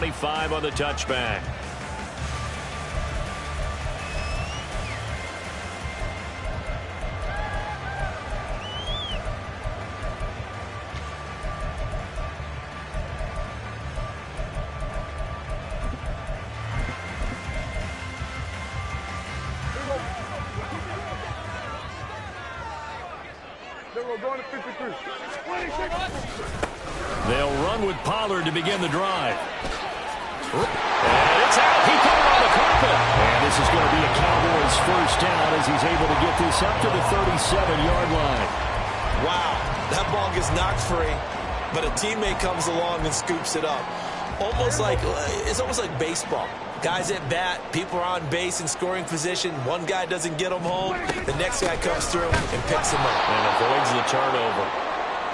25 on the touchback. They'll run with Pollard to begin the drive. And it's out. He put it on the carpet. And this is going to be a Cowboys first down as he's able to get this up to the 37-yard line. Wow, that ball gets knocked free, but a teammate comes along and scoops it up. It's almost like baseball. Guys at bat, people are on base in scoring position. One guy doesn't get them home. The next guy comes through and picks him up. And avoids the turnover.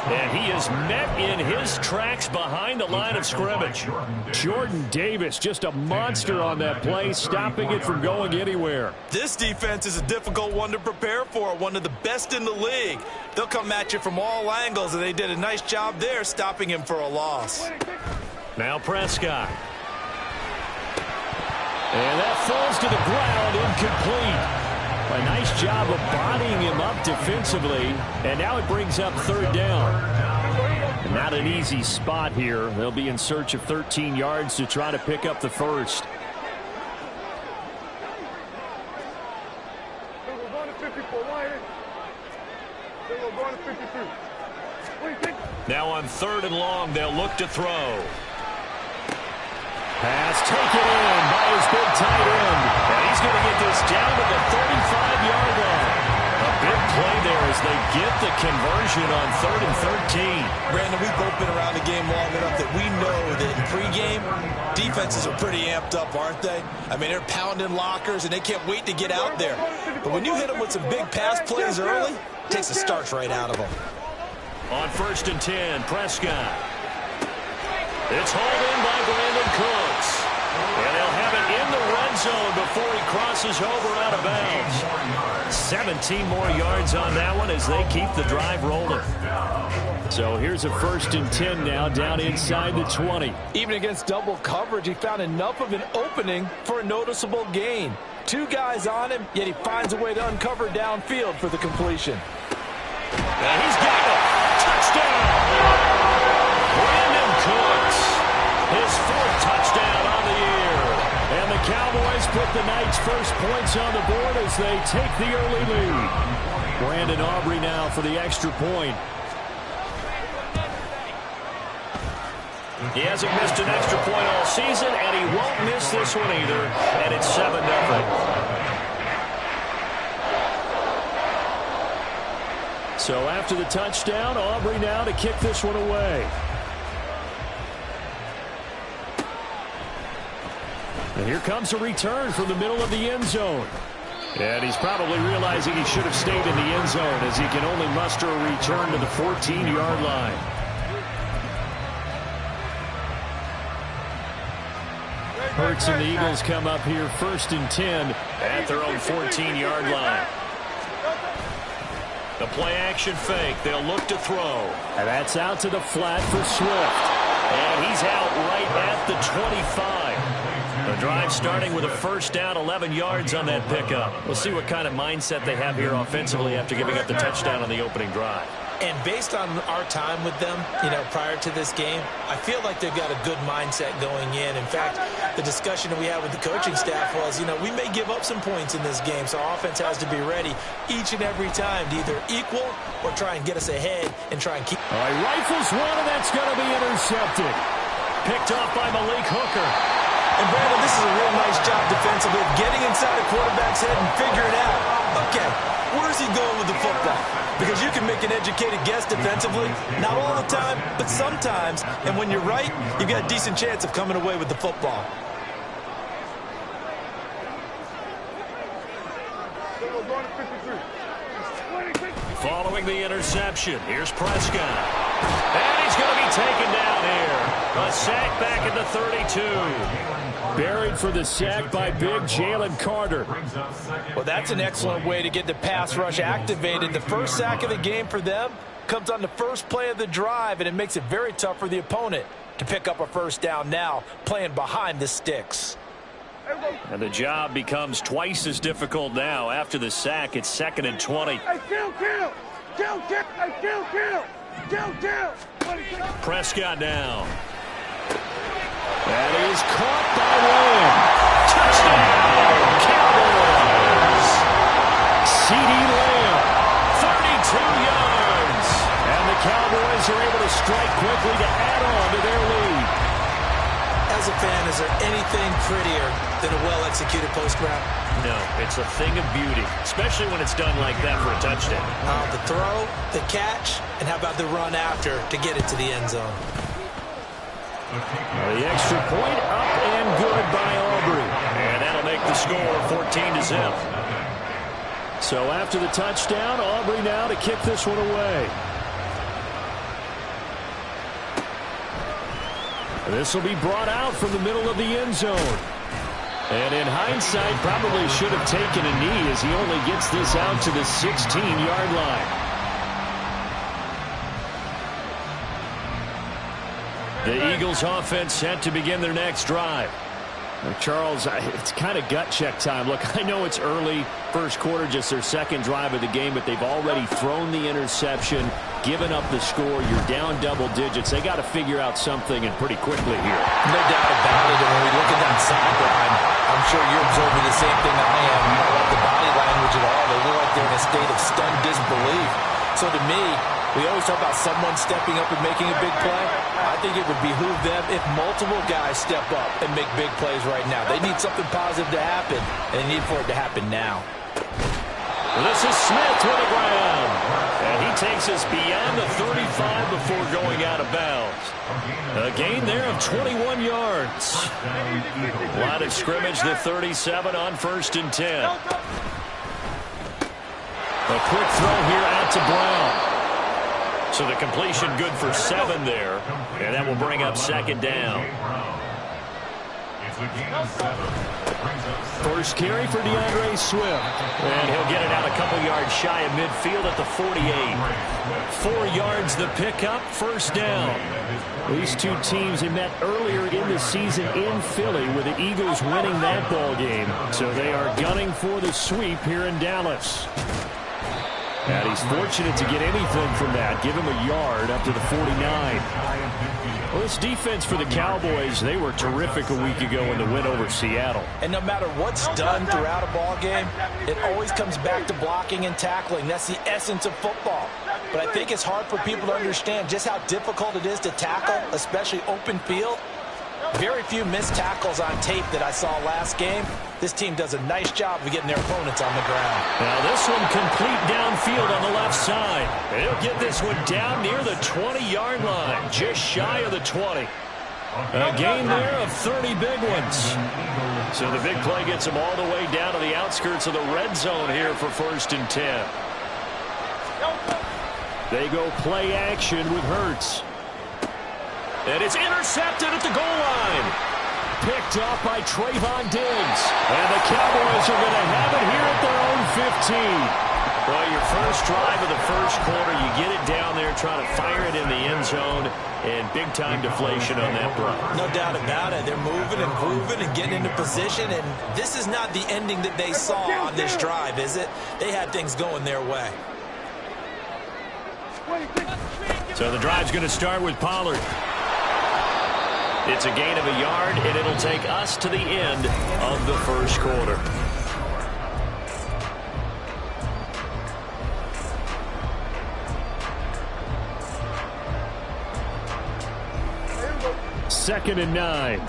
And he is met in his tracks behind the line of scrimmage. Jordan Davis, just a monster on that play, stopping it from going anywhere. This defense is a difficult one to prepare for, one of the best in the league. They'll come at you from all angles, and they did a nice job there stopping him for a loss. Now Prescott. And that falls to the ground, incomplete. A nice job of bodying him up defensively, and now it brings up third down. Not an easy spot here. They'll be in search of 13 yards to try to pick up the first. Now on third and long, they'll look to throw. Pass taken in by his big tight end. And he's going to get this down to the 35-yard line. A big play there as they get the conversion on 3rd and 13. Brandon, we've both been around the game long enough that we know that in pregame, defenses are pretty amped up, aren't they? I mean, they're pounding lockers, and they can't wait to get out there. But when you hit them with some big pass plays early, it takes the starch right out of them. On 1st and 10, Prescott. It's hauled in by Brandon Cooks. And they'll have it in the red zone before he crosses over out of bounds. 17 more yards on that one as they keep the drive rolling. So here's a 1st and 10 now down inside the 20. Even against double coverage, he found enough of an opening for a noticeable gain. 2 guys on him, yet he finds a way to uncover downfield for the completion. And he's got it. Touchdown. Brandon Cooks, his 4th touchdown on the year. And the Cowboys put the night's first points on the board as they take the early lead. Brandon Aubrey now for the extra point. He hasn't missed an extra point all season, and he won't miss this one either. And it's 7-0. So after the touchdown, Aubrey now to kick this one away. And here comes a return from the middle of the end zone. And he's probably realizing he should have stayed in the end zone as he can only muster a return to the 14-yard line. Hurts and the Eagles come up here 1st and 10 at their own 14-yard line. The play-action fake. They'll look to throw. And that's out to the flat for Swift. And he's out right at the 25. The drive starting with a first down, 11 yards on that pickup. We'll see what kind of mindset they have here offensively after giving up the touchdown on the opening drive. And based on our time with them, prior to this game, I feel like they've got a good mindset going in. In fact, the discussion that we had with the coaching staff was, we may give up some points in this game, so our offense has to be ready each and every time to either equal or try and get us ahead and try and keep. All right, rifles one, and that's going to be intercepted. Picked off by Malik Hooker. And Brandon, this is a real nice job defensively of getting inside a quarterback's head and figuring out, okay, where's he going with the football? Because you can make an educated guess defensively, not all the time, but sometimes. And when you're right, you've got a decent chance of coming away with the football. Following the interception, here's Prescott. And he's going to be taken down here. A sack back at the 32. Buried for the sack by big Jalen Carter. Well, that's an excellent way to get the pass rush activated. The first sack of the game for them comes on the first play of the drive, and it makes it very tough for the opponent. to pick up a first down now, playing behind the sticks. And the job becomes twice as difficult now. After the sack, it's 2nd and 20. Prescott down. That is caught by Lamb. Touchdown, Cowboys. CeeDee Lamb. 32 yards. And the Cowboys are able to strike quickly to add on to their lead. As a fan, is there anything prettier than a well-executed post route? No, it's a thing of beauty, especially when it's done like that for a touchdown. The throw, the catch, and how about the run after to get it to the end zone? The extra point up and good by Aubrey. And that'll make the score 14-0. So after the touchdown, Aubrey now to kick this one away. This will be brought out from the middle of the end zone. And in hindsight, probably should have taken a knee as he only gets this out to the 16-yard line. The Eagles offense set to begin their next drive. Charles, it's kind of gut check time. Look, I know it's early, first quarter, just their second drive of the game, but they've already thrown the interception, given up the score. You're down double digits. They got to figure out something, and pretty quickly here. No doubt about it. And when we look at that sideline, I'm sure you're observing the same thing I am. You don't like the body language at all. They look like they're in a state of stunned disbelief. So to me, we always talk about someone stepping up and making a big play. I think it would behoove them if multiple guys step up and make big plays right now. They need something positive to happen, and they need for it to happen now. This is Smith with the ground. And he takes us beyond the 35 before going out of bounds. A gain there of 21 yards. Line of scrimmage, the 37 on 1st and 10. A quick throw here out to Brown. So the completion good for 7 there. And that will bring up 2nd down. First carry for DeAndre Swift. And he'll get it out a couple yards shy of midfield at the 48. 4 yards the pickup, 1st down. These two teams have met earlier in the season in Philly with the Eagles winning that ball game. So they are gunning for the sweep here in Dallas. And he's fortunate to get anything from that. Give him a yard up to the 49. Well, this defense for the Cowboys, they were terrific a week ago in the win over Seattle. And no matter what's done throughout a ball game, it always comes back to blocking and tackling. That's the essence of football. But I think it's hard for people to understand just how difficult it is to tackle, especially open field. Very few missed tackles on tape that I saw last game. This team does a nice job of getting their opponents on the ground. Now this one complete downfield on the left side. They'll get this one down near the 20-yard line, just shy of the 20. A gain there of 30 big ones. So the big play gets them all the way down to the outskirts of the red zone here for 1st and 10. They go play action with Hurts. And it's intercepted at the goal line. Picked off by Trayvon Diggs. And the Cowboys are going to have it here at their own 15. Well, your first drive of the first quarter, you get it down there, try to fire it in the end zone, and big-time deflation on that run. No doubt about it. They're moving and grooving and getting into position, and this is not the ending that they saw on this drive, is it? They had things going their way. So the drive's going to start with Pollard. It's a gain of a yard, and it'll take us to the end of the first quarter. Second and 9.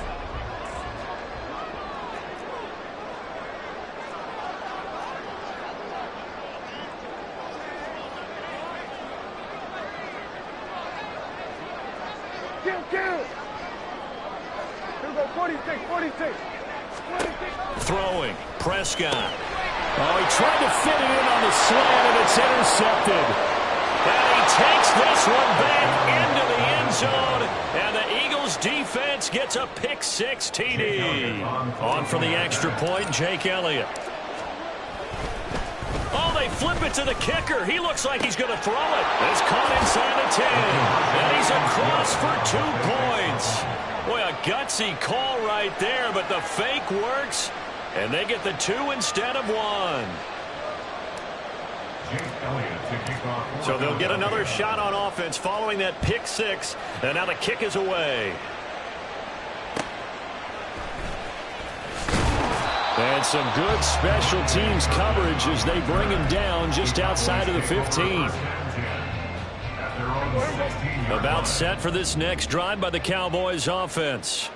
Throwing, Prescott. Oh, he tried to fit it in on the slant, and it's intercepted. And he takes this one back into the end zone, and the Eagles defense gets a pick-6 TD. On for the extra point, Jake Elliott. Oh, they they flip it to the kicker. He looks like he's going to throw it. It's caught inside the 10. And he's across for 2 points. Boy, a gutsy call right there, but the fake works. And they get the 2 instead of 1. So they'll get another shot on offense following that pick 6. And now the kick is away. And some good special teams coverage as they bring him down just outside of the 15. About set for this next drive by the Cowboys offense.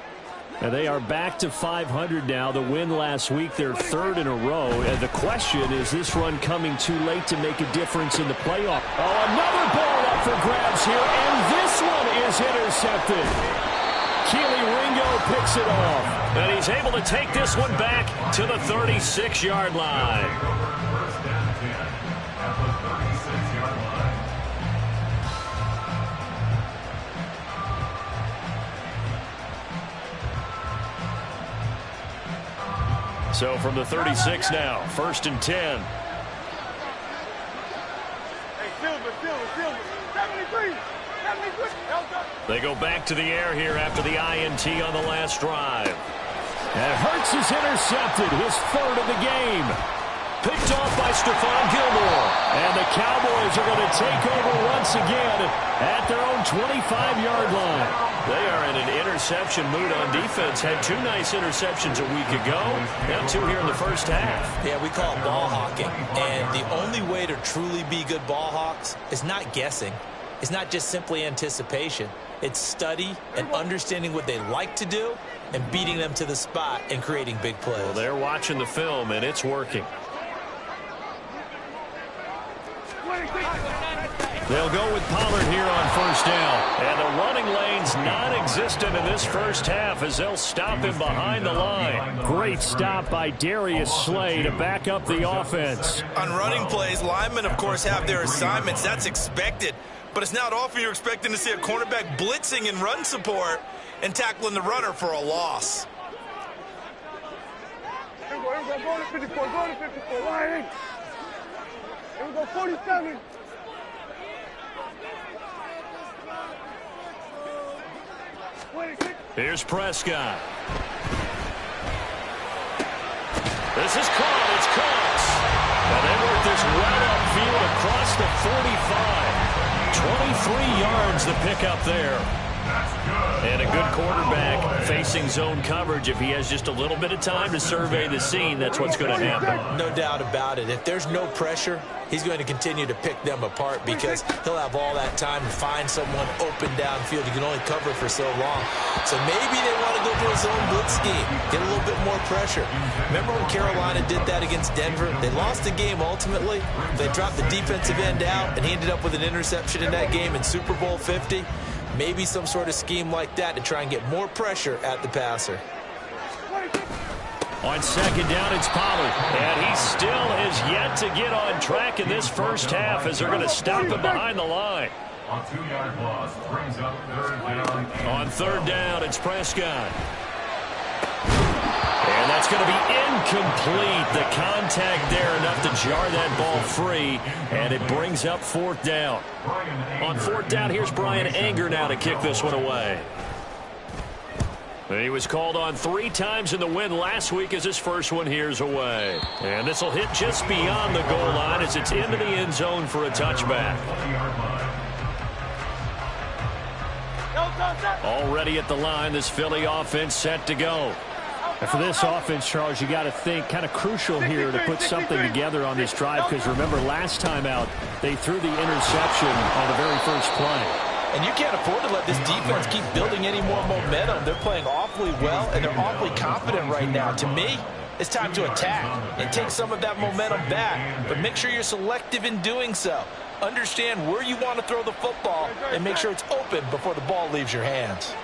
And they are back to 500 now. The win last week, their 3rd in a row. And the question is this run coming too late to make a difference in the playoff? Oh, another ball up for grabs here, and this one is intercepted. Keely Ringo picks it off. And he's able to take this one back to the 36-yard line. So from the 36 now, 1st and 10. They go back to the air here after the INT on the last drive. And Hurts is intercepted, his 3rd of the game. Picked off by Stephon Gilmore. And the Cowboys are going to take over once again at their own 25-yard line. They are in an interception mood on defense. Had 2 nice interceptions a week ago. Now 2 here in the first half. Yeah, we call it ball hawking. And the only way to truly be good ball hawks is not guessing. It's not just simply anticipation. It's study and understanding what they like to do and beating them to the spot and creating big plays. Well, they're watching the film, and it's working. They'll go with Pollard here on 1st down. And the running lane's non-existent in this first half as they'll stop him behind the line. Great stop by Darius Slay to back up the offense. On running plays, linemen, of course, have their assignments. That's expected. But it's not often you're expecting to see a cornerback blitzing in run support and tackling the runner for a loss. Here we go, go to 54, go to 54, line. Here we go, 47. Here's Prescott. This is caught. It's caught. And they work this well upfield across the 45. 23 yards the pickup there. And a good quarterback facing zone coverage. If he has just a little bit of time to survey the scene, that's what's going to happen. No doubt about it. If there's no pressure, he's going to continue to pick them apart because he'll have all that time to find someone open downfield. He can only cover for so long. So maybe they want to go to a zone blitz scheme, get a little bit more pressure. Remember when Carolina did that against Denver? They lost the game ultimately. They dropped the defensive end out, and he ended up with an interception in that game in Super Bowl 50. Maybe some sort of scheme like that to try and get more pressure at the passer. On 2nd down, it's Pollard. And he still has yet to get on track in this first half as they're going to stop him behind the line. On 2-yard loss, brings up 3rd down. On 3rd down, it's Prescott. And that's going to be incomplete. The contact there enough to jar that ball free. And it brings up 4th down. On 4th down, here's Brian Anger now to kick this one away. He was called on 3 times in the win last week as his first one here's away. And this will hit just beyond the goal line as it's into the end zone for a touchback. Already at the line, this Philly offense set to go. And for this offense, Charles, you got to think kind of crucial here to put something together on this drive because remember last time out, they threw the interception on the very first play. And you can't afford to let this defense keep building any more momentum. They're playing awfully well, and they're awfully confident right now. To me, it's time to attack and take some of that momentum back. But make sure you're selective in doing so. Understand where you want to throw the football and make sure it's open before the ball leaves your hands.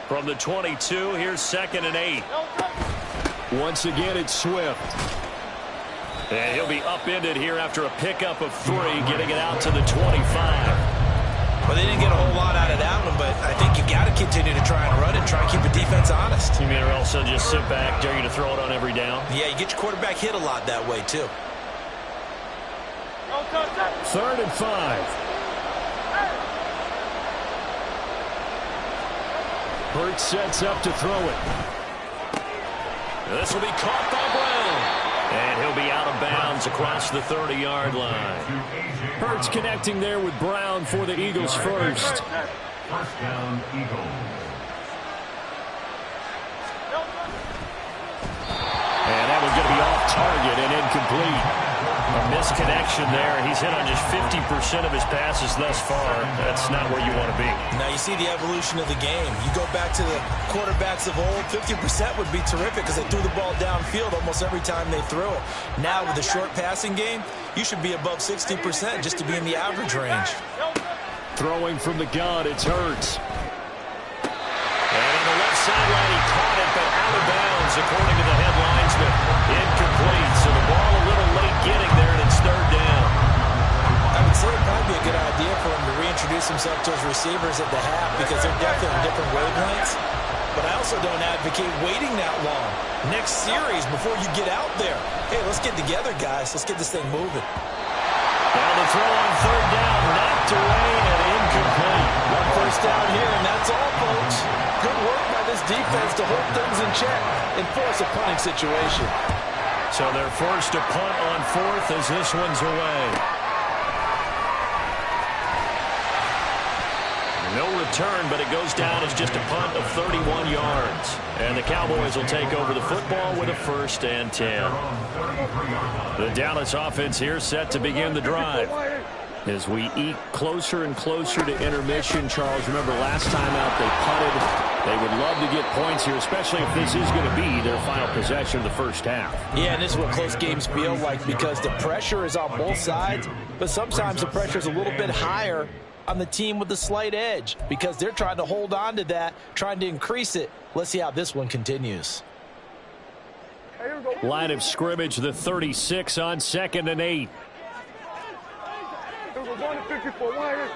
From the 22, here's 2nd and 8. Once again, it's Swift. And he'll be upended here after a pickup of 3, getting it out to the 25. Well, they didn't get a whole lot out of that one, but I think you got to continue to try and run it, try and keep the defense honest. You mean or else they'll just sit back, dare you to throw it on every down? Yeah, you get your quarterback hit a lot that way, too. 3rd and 5. Hurts sets up to throw it. This will be caught by Brown. And he'll be out of bounds across the 30-yard line. Hurts connecting there with Brown for the Eagles first. First down, Eagles. And that one's going to be off target and incomplete. A misconnection there. He's hit on just 50% of his passes thus far. That's not where you want to be. Now you see the evolution of the game. You go back to the quarterbacks of old, 50% would be terrific because they threw the ball downfield almost every time they threw it. Now with the short passing game, you should be above 60% just to be in the average range. Throwing from the gun, it's Hurts. And on the left sideline, he caught it, but out of bounds, according to the headlinesman. Incomplete, so the ball a little late getting there, and it's 3rd down. I would say it'd probably be a good idea for him to reintroduce himself to his receivers at the half because they're definitely on different wavelengths. But I also don't advocate waiting that long. Next series, before you get out there. Hey, let's get together, guys. Let's get this thing moving. Now the throw on 3rd down, knocked away and incomplete. One first down here, and that's all, folks. Good work by this defense to hold things in check and force a punting situation. So they're forced to punt on 4th as this one's away. No return, but it goes down as just a punt of 31 yards. And the Cowboys will take over the football with a 1st and 10. The Dallas offense here set to begin the drive. As we eke closer and closer to intermission, Charles, remember last time out they punted. They would love to get points here, especially if this is going to be their final possession of the first half. Yeah, and this is what close games feel like because the pressure is on both sides, but sometimes the pressure is a little bit higher on the team with the slight edge because they're trying to hold on to that, trying to increase it. Let's see how this one continues. Line of scrimmage, the 36 on 2nd and 8. Going to 54.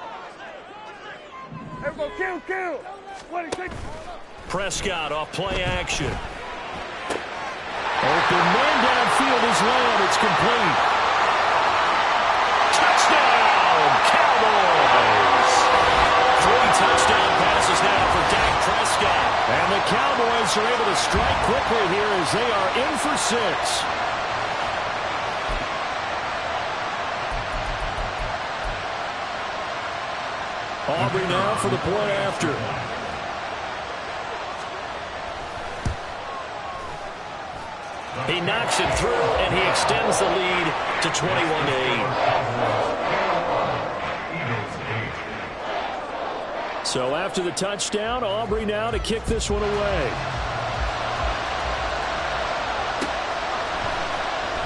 Everybody kill. Prescott off play action. Open man downfield is Lamb. It's complete. Touchdown, Cowboys! 3 touchdown passes now for Dak Prescott. And the Cowboys are able to strike quickly here as they are in for 6. Aubrey now for the play after. He knocks it through, and he extends the lead to 21-8. So after the touchdown, Aubrey now to kick this one away.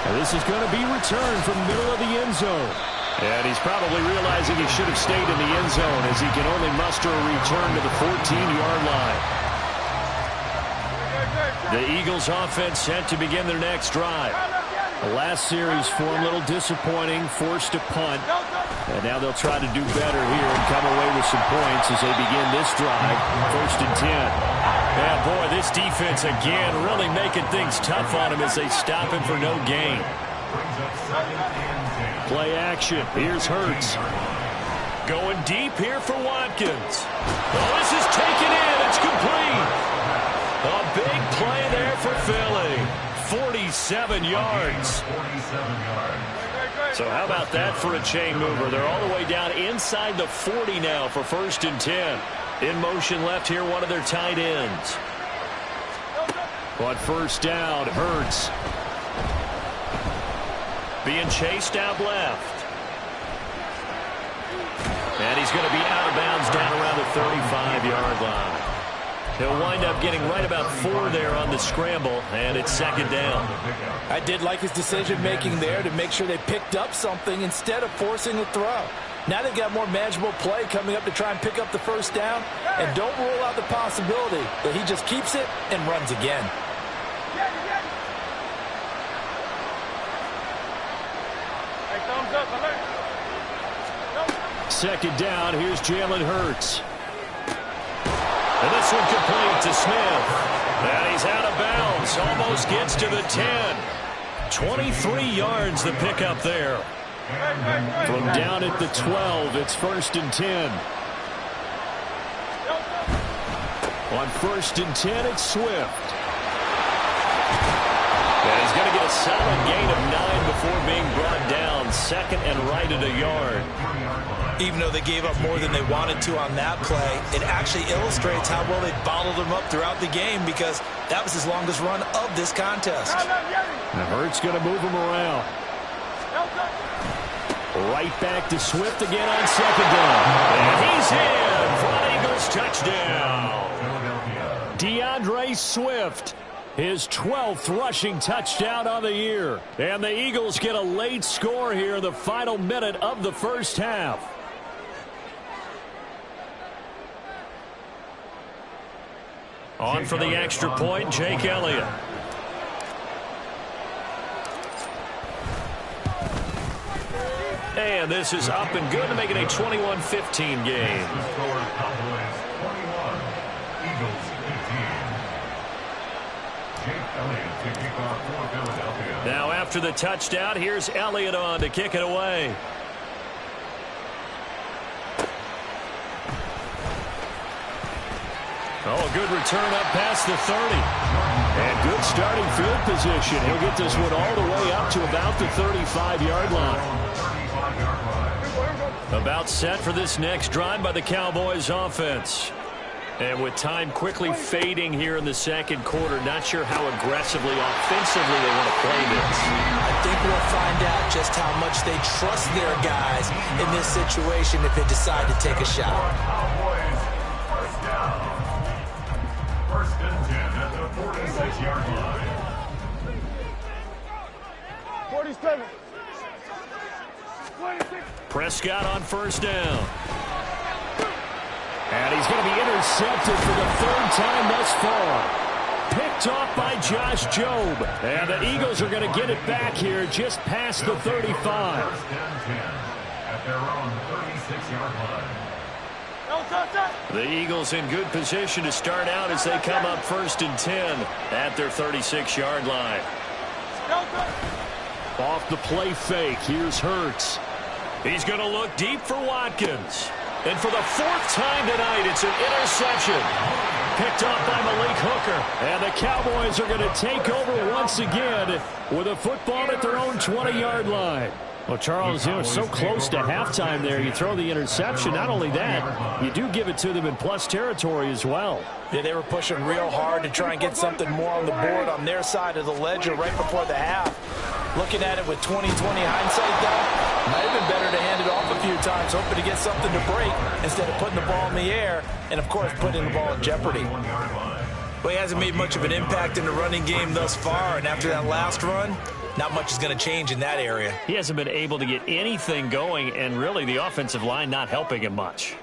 And this is going to be returned from the middle of the end zone. And he's probably realizing he should have stayed in the end zone as he can only muster a return to the 14-yard line. The Eagles offense set to begin their next drive. The last series for him, a little disappointing, forced to punt. And now they'll try to do better here and come away with some points as they begin this drive, 1st and 10. Yeah, boy, this defense again really making things tough on him as they stop him for no gain. Play action. Here's Hurts. Going deep here for Watkins. Oh, this is taken in. It's complete. A big play there for Philly. 47 yards. So how about that for a chain mover? They're all the way down inside the 40 now for 1st and 10. In motion left here, one of their tight ends. On 1st down, Hurts. Being chased out left. And he's going to be out of bounds down around the 35-yard line. He'll wind up getting right about 4 there on the scramble, and it's 2nd down. I did like his decision-making there to make sure they picked up something instead of forcing the throw. Now they've got more manageable play coming up to try and pick up the 1st down, and don't rule out the possibility that he just keeps it and runs again. Second down, here's Jalen Hurts. And this one complete to Smith. And he's out of bounds. Almost gets to the 10. 23 yards the pickup there. From down at the 12, it's 1st and 10. On 1st and 10, it's Swift. And he's going to get a solid gain of 9 before being brought down. 2nd and right at a yard. Even though they gave up more than they wanted to on that play, it actually illustrates how well they bottled them up throughout the game, because that was his longest run of this contest. And Hurts going to move him around. Right back to Swift again on 2nd down. And he's in for an Eagles touchdown. DeAndre Swift, his 12th rushing touchdown on the year. And the Eagles get a late score here in the final minute of the first half. On for the extra point, Jake Elliott. And this is up and good to make it a 21-15 game. Now after the touchdown, here's Elliott on to kick it away. Oh, a good return up past the 30. And good starting field position. He'll get this one all the way up to about the 35-yard line. About set for this next drive by the Cowboys offense. And with time quickly fading here in the second quarter, not sure how aggressively, offensively they want to play this. I think we'll find out just how much they trust their guys in this situation if they decide to take a shot. First down. 1st and 10 at the 46-yard line. 47. 26. Prescott on 1st down. And he's going to be intercepted for the 3rd time thus far. Picked off by Josh Jobe. And the Eagles are going to get it back here just past the 35. 1st and 10 at their own 36-yard line. The Eagles in good position to start out as they come up 1st and 10 at their 36-yard line. Off the play fake, here's Hurts. He's going to look deep for Watkins. And for the 4th time tonight, it's an interception. Picked off by Malik Hooker. And the Cowboys are going to take over once again with a football at their own 20-yard line. Well, Charles, so close to halftime there. You throw the interception. Not only that, you do give it to them in plus territory as well. Yeah, they were pushing real hard to try and get something more on the board on their side of the ledger right before the half. Looking at it with 20/20 hindsight, though, might have been better to hand it off a few times, hoping to get something to break instead of putting the ball in the air and, of course, putting the ball in jeopardy. Well, he hasn't made much of an impact in the running game thus far, and after that last run, not much is going to change in that area. He hasn't been able to get anything going, and really the offensive line not helping him much.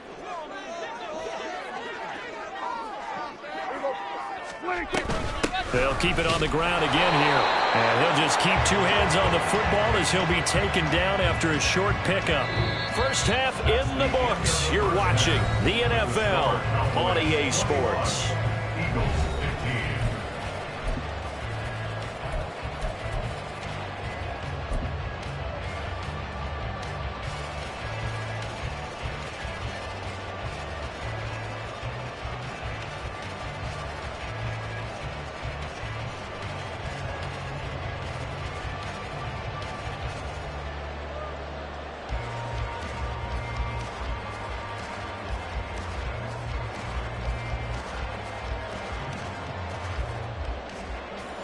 They'll keep it on the ground again here. And he'll just keep 2 hands on the football as he'll be taken down after a short pickup. First half in the books. You're watching the NFL on EA Sports.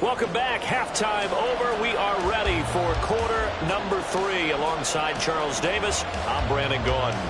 Welcome back. Halftime over. We are ready for quarter number 3. Alongside Charles Davis, I'm Brandon Gordon.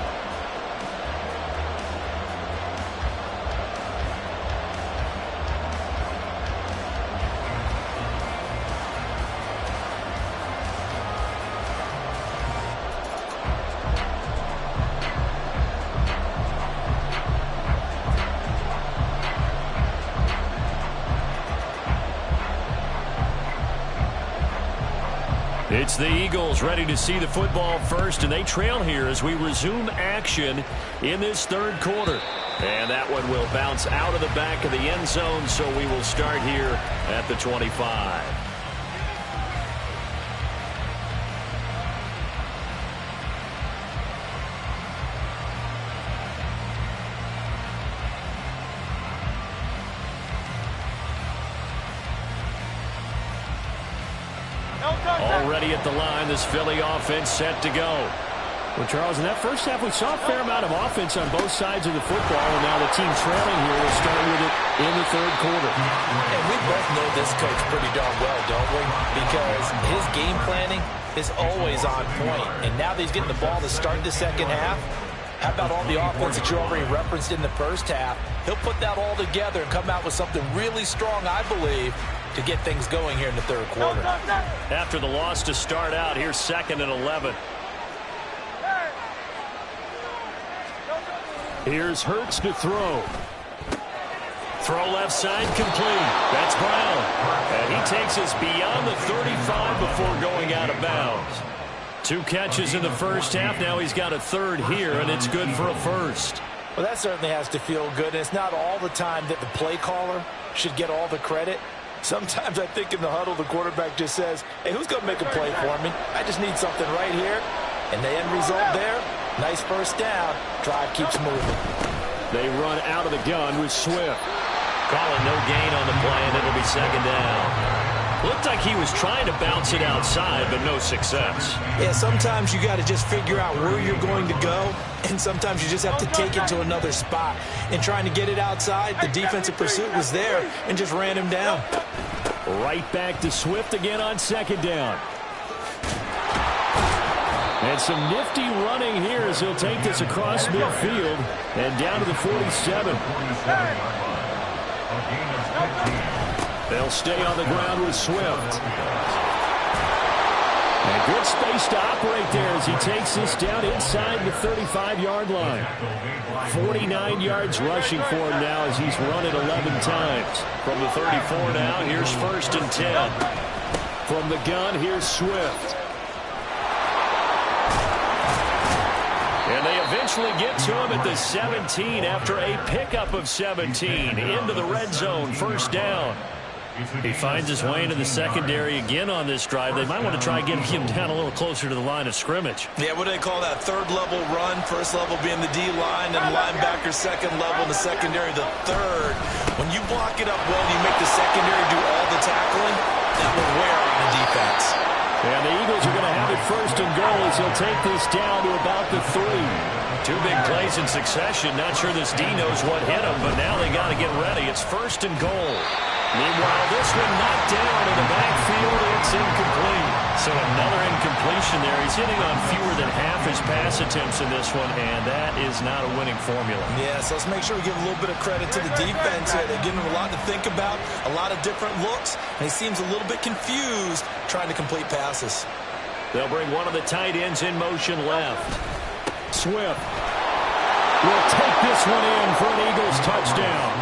It's the Eagles ready to see the football first, and they trail here as we resume action in this 3rd quarter. And that one will bounce out of the back of the end zone, so we will start here at the 25. Already at the line, this Philly offense set to go. Well, Charles, in that first half, we saw a fair amount of offense on both sides of the football, and now the team trailing here will start with it in the third quarter. And we both know this coach pretty darn well, don't we? Because his game planning is always on point. And now that he's getting the ball to start the second half, how about all the offense that you already referenced in the first half? He'll put that all together and come out with something really strong, I believe, to get things going here in the third quarter. After the loss to start out, here's 2nd and 11. Here's Hurts to throw. Throw left side complete. That's Brown. And he takes us beyond the 35 before going out of bounds. 2 catches in the first half. Now he's got a third here, and it's good for a first. Well, that certainly has to feel good. And it's not all the time that the play caller should get all the credit. Sometimes I think in the huddle, the quarterback just says, hey, who's going to make a play for me? I just need something right here. And the end result there, nice first down. Drive keeps moving. They run out of the gun with Swift. Calling no gain on the play, and it'll be 2nd down. Looked like he was trying to bounce it outside, but no success. Yeah, sometimes you got to just figure out where you're going to go, and sometimes you just have to take it to another spot. And trying to get it outside, the defensive pursuit was there and just ran him down. Right back to Swift again on 2nd down. And some nifty running here as he'll take this across midfield and down to the 47. They'll stay on the ground with Swift. And good space to operate there as he takes this down inside the 35-yard line. 49 yards rushing for him now as he's run it 11 times. From the 34 now, here's 1st and 10. From the gun, here's Swift. And they eventually get to him at the 17 after a pickup of 17. Into the red zone, 1st down. He finds his way into the secondary again on this drive. They might want to try getting him down a little closer to the line of scrimmage. Yeah, what do they call that? 3rd level run. 1st level being the D-line, and linebacker 2nd level, and the secondary the 3rd. When you block it up well, you make the secondary do all the tackling, that will wear on the defense. And the Eagles are going to have it 1st and goal as he'll take this down to about the 3. 2 big plays in succession. Not sure this D knows what hit him, but now they got to get ready. It's 1st and goal. Meanwhile, this one knocked down in the backfield. It's incomplete. So another incompletion there. He's hitting on fewer than half his pass attempts in this one, and that is not a winning formula. Yeah, so let's make sure we give a little bit of credit to the defense here. They're giving him a lot to think about, a lot of different looks, and he seems a little bit confused trying to complete passes. They'll bring one of the tight ends in motion left. Swift will take this one in for an Eagles touchdown.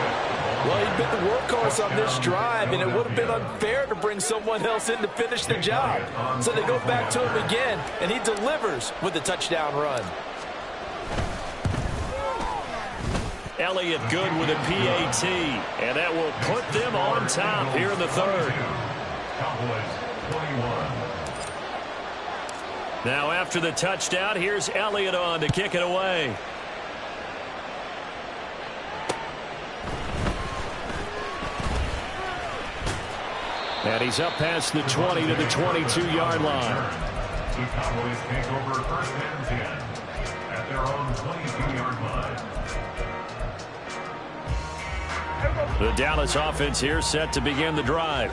Well, he'd been the workhorse on this drive, and it would have been unfair to bring someone else in to finish the job. So they go back to him again, and he delivers with a touchdown run. Elliott good with a PAT, and that will put them on top here in the 3rd. Now after the touchdown, here's Elliott on to kick it away. And he's up past the 20 to the 22-yard line. The Cowboys take over 1st and 10 at their own 22-yard line. The Dallas offense here set to begin the drive.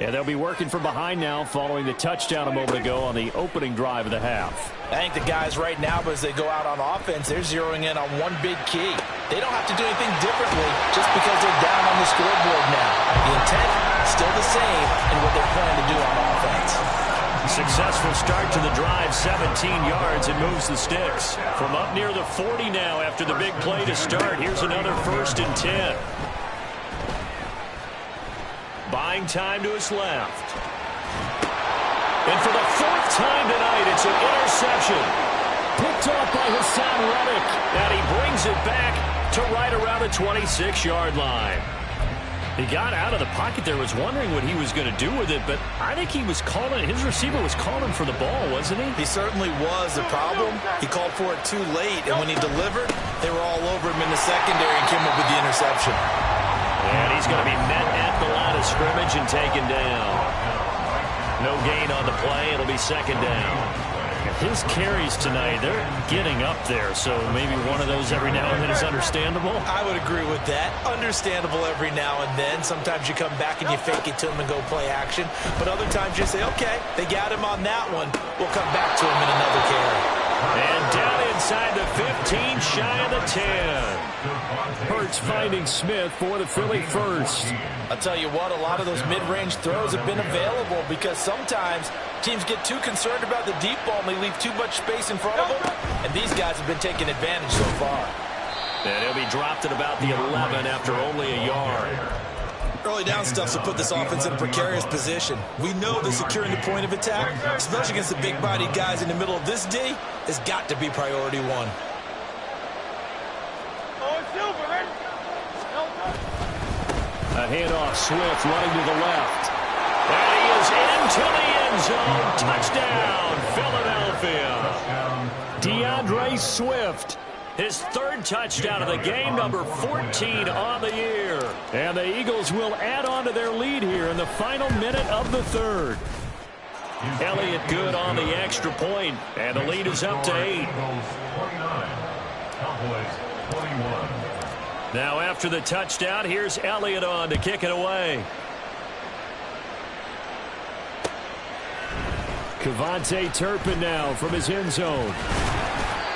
And they'll be working from behind now following the touchdown a moment ago on the opening drive of the half. I think the guys right now, as they go out on offense, they're zeroing in on one big key. They don't have to do anything differently just because they're down on the scoreboard now. The intent, still the same in what they're planning to do on offense. Successful start to the drive, 17 yards, and moves the sticks. From up near the 40 now after the big play to start, here's another 1st and 10. Buying time to his left. And for the 4th time tonight, it's an interception. Picked off by Hassan Reddick. And he brings it back to right around the 26-yard line. He got out of the pocket there, was wondering what he was going to do with it, but I think he was calling, his receiver was calling for the ball, wasn't he? He certainly was. The problem, he called for it too late, and when he delivered, they were all over him in the secondary and came up with the interception. And he's going to be met at the line of scrimmage and taken down. No gain on the play. It'll be second down. His carries tonight, they're getting up there, so maybe one of those every now and then is understandable. I would agree with that. Understandable every now and then. Sometimes you come back and you fake it to him and go play action. But other times you say, okay, they got him on that one. We'll come back to him in another carry. And down inside the 15, shy of the 10. Hurts finding Smith for the Philly first. I'll tell you what, a lot of those mid-range throws have been available because sometimes teams get too concerned about the deep ball and they leave too much space in front of them. And these guys have been taking advantage so far. And he'll be dropped at about the 11 after only a yard. Early down stuff to put this offense in a precarious position. We know that securing the point of attack, especially against the big-bodied guys in the middle of this D, has got to be priority one. A handoff, Swift running to the left. And he is into the end zone. Touchdown, Philadelphia. DeAndre Swift. His third touchdown of the game, number 14 on the year. And the Eagles will add on to their lead here in the final minute of the third. Elliott good on the extra point, and the lead is up to 8. Now after the touchdown, here's Elliott on to kick it away. Kevontae Turpin now from his end zone.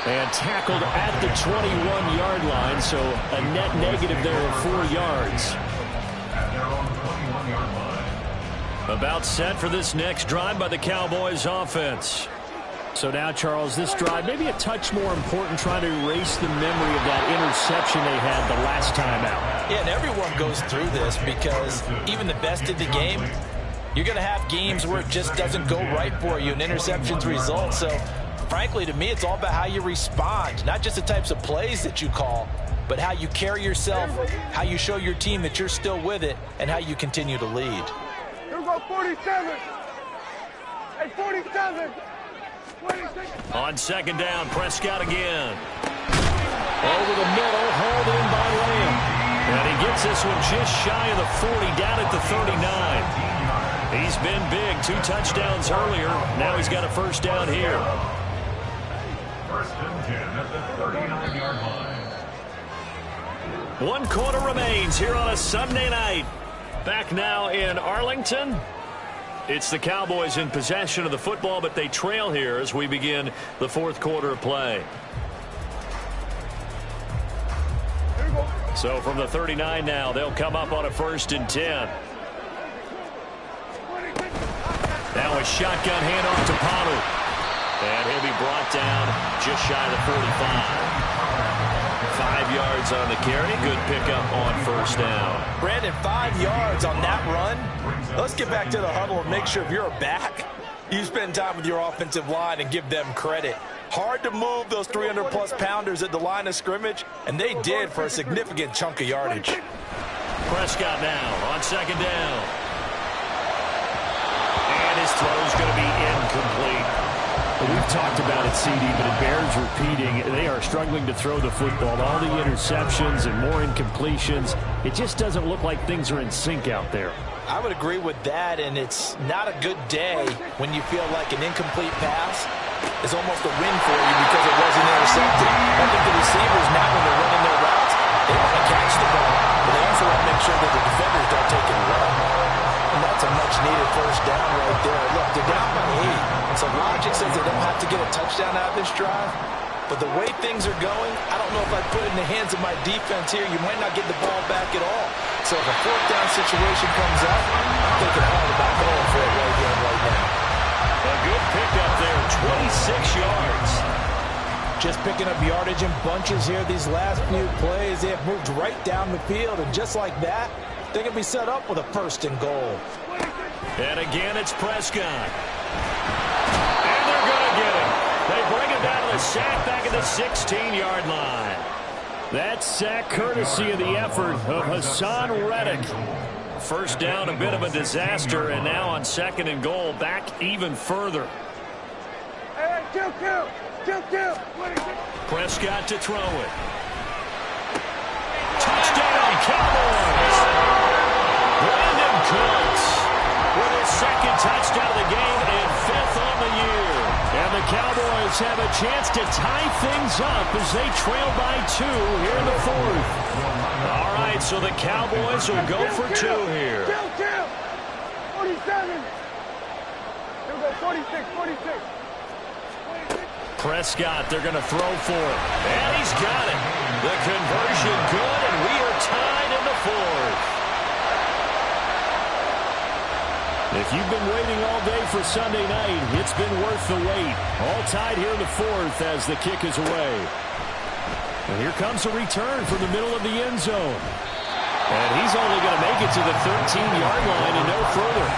And tackled at the 21-yard line, so a net negative there of 4 yards. About set for this next drive by the Cowboys offense. So now, Charles, this drive maybe a touch more important, trying to erase the memory of that interception they had the last time out. Yeah, and everyone goes through this because even the best in the game, you're going to have games where it just doesn't go right for you and interceptions result. So frankly, to me, it's all about how you respond, not just the types of plays that you call, but how you carry yourself, how you show your team that you're still with it, and how you continue to lead. Here we go, 47. Hey, 47. 26. On second down, Prescott again. Over the middle, hauled in by Lamb. And he gets this one just shy of the 40, down at the 39. He's been big, 2 touchdowns earlier. Now he's got a first down here. First and 10 at the 39-yard line. 1 quarter remains here on a Sunday night. Back now in Arlington. It's the Cowboys in possession of the football, but they trail here as we begin the 4th quarter of play. So from the 39 now, they'll come up on a 1st and 10. Now a shotgun handoff to Pollard. And he'll be brought down just shy of the 45. 5 yards on the carry. Good pickup on first down. Brandon, 5 yards on that run. Let's get back to the huddle and make sure if you're a back, you spend time with your offensive line and give them credit. Hard to move those 300-plus pounders at the line of scrimmage, and they did for a significant chunk of yardage. Prescott now on second down. And his throw's going to be incomplete. We've talked about it, CD, but it bears repeating. They are struggling to throw the football. All the interceptions and more incompletions. It just doesn't look like things are in sync out there. I would agree with that, and it's not a good day when you feel like an incomplete pass is almost a win for you because it wasn't intercepted. I think the receivers now, when they're running their routes, they want to catch the ball, but they also want to make sure that the defenders don't take it away. And that's a much-needed first down right there. Look, they're down by 8. So logic says they don't have to get a touchdown out of this drive. But the way things are going, I don't know if I'd put it in the hands of my defense here. You might not get the ball back at all. So if a 4th down situation comes up, I'm thinking hard about going for it right here and right now. A good pickup there, 26 yards. Just picking up yardage in bunches here these last few plays. They have moved right down the field, and just like that, they can be set up with a 1st and goal. And again, it's Prescott. And they're going to get him. They bring him down to the sack back at the 16-yard line. That sack courtesy of the effort of Hassan Reddick. First down, a bit of a disaster, and now on 2nd and goal, back even further. Hey, kill. Prescott to throw it. Touchdown, Cowboys! Brandon Cooks with his 2nd touchdown of the game. Eagles have a chance to tie things up as they trail by 2 here in the 4th. All right, so the Cowboys will go for 2 here. 47. He'll go 46, 46. Prescott, they're going to throw for it. And he's got it. The conversion good, and we are tied in the 4th. If you've been waiting all day for Sunday night, it's been worth the wait. All tied here in the 4th as the kick is away. And here comes a return from the middle of the end zone. And he's only going to make it to the 13-yard line and no further.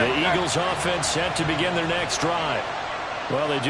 The Eagles offense set to begin their next drive. Well, they just